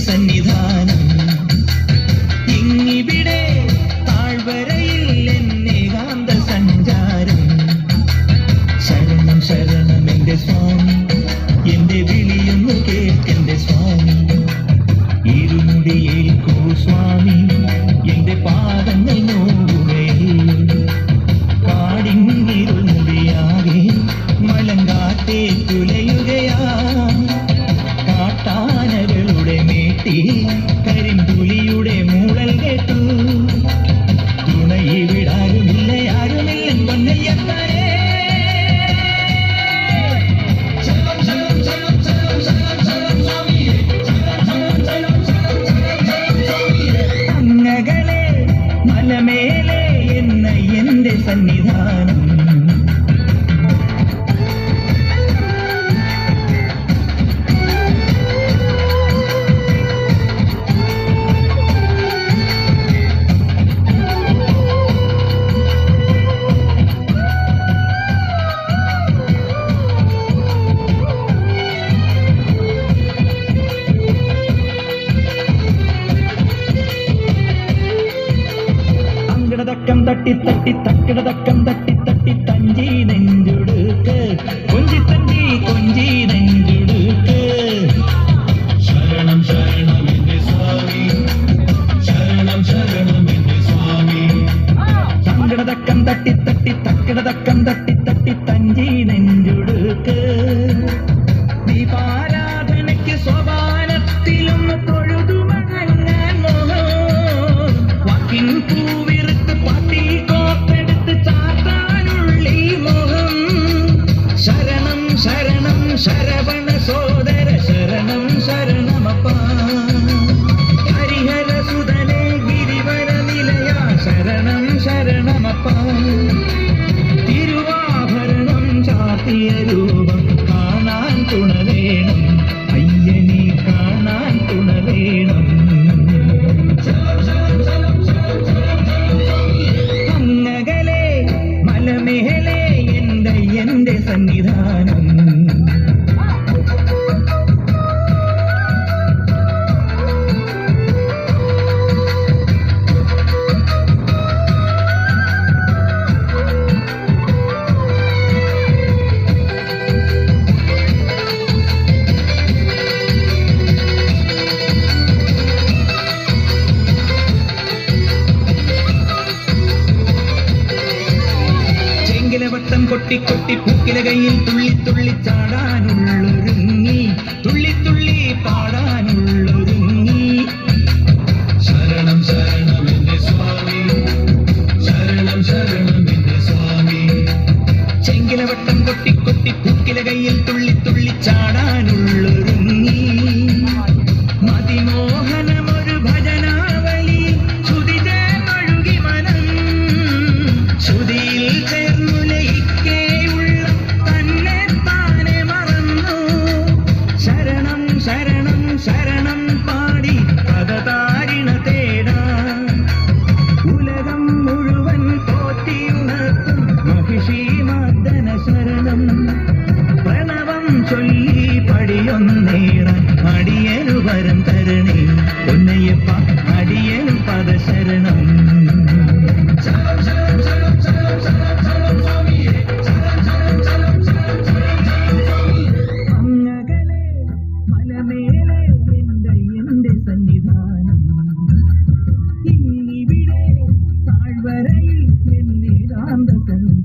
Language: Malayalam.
സന്നിധാനം ഇങ്ങിവിടെ താഴ്വരയിൽ എന്നേകാന്ത സഞ്ചാരം ശരണം ശരണം എന്റെ സ്വാമി എന്റെ വിളിയൊന്നു കേൾക്കെന്റെ സ്വാമി ഇരുമുടിയേൽക്കൂ സ്വാമി എന്റെ പാദങ്ങൾ നോവുകയില്ലേ കാടിങ്ങിരുമുടിയാകെ മലങ്കാറ്റേ തുലയുകയാ കാട്ടാനകളുടെ മേട്ടി കരിമ്പുലിയുടെ മൂളൽ കേട്ടു തുണയിവിടാരുമില്ല ആരുമില്ല പൊന്നയ്യപ്പനേ അങ്ങകളെ മലമേലെ എന്ന എന്റെ സന്നിധാനം തക്കം തട്ടി തട്ടി തക്കിടതക്കം തട്ടി തട്ടി തഞ്ചി നെഞ്ചുടുക്ക് കൊഞ്ചി തഞ്ചി കൊഞ്ചി നെഞ്ചുടുക്ക് ശരണം ശരണം എന്റെ സ്വാമി ശരണം ശരണം എന്റെ സ്വാമി തക്കിടതക്കം തട്ടി തട്ടി തക്കിടതക്കം തട്ടി തട്ടി തഞ്ചി നെഞ്ചുടുക്ക് ദീപാരാധനയ്ക്ക് സോപാനത്തിലും തൊഴുതു മടങ്ങാൻ മോഹം വാക്കിൻ ശരണം ശരവണ സോദര ശരണം ശരണമപ്പ ഹരിഹര സുതനേ ഗിരിവര നിലയ ശരണം ശരണമപ്പ തിരുവാഭരണം ചാത്തിയ രൂപം കാണാൻ തുണ വേണം അയ്യനെ കാണാൻ തുണ വേണം അങ്ങകലെ മലമേലെ എന്റെ സന്നിധാനം വട്ടം കൊട്ടി കൊട്ടി പൂക്കില കയ്യിൽ തുള്ളി തുള്ളി ചാടാനുള്ളൊരുങ്ങി തുള്ളി തുള്ളി പാടാനുള്ളൊരുങ്ങി ശരണം ശരണം എന്റെ സ്വാമി ശരണം ശരണം എന്റെ സ്വാമി ചെങ്കില വട്ടം കൊട്ടി കൊട്ടി പൂക്കില കയ്യിൽ തുള്ളി തുള്ളി ചാടാനുള്ളൊരുങ്ങി മതിമോഹനമൊരു ഭജനാവലി ശ്രുതി ചേർന്നൊഴുകി മനം ശ്രുതിയിൽ ചേർന്നു ശരണം ശരണം പാടി പദതാരിണ തേടാ ഉലകം മുഴുവൻ പോറ്റിയുണർത്തും മഹിഷി മർദ്ദന ശരണം പ്രണവം ചൊല്ലി പടിയൊന്നേറാൻ അടിയനു വരം തരണേ പൊന്നയ്യപ്പ അടിയനു പദശരണം സന്നിധാനം ഇന്നിവിടെ താഴ്വരയിൽ എന്നേകാന്ത സഞ്ചാരം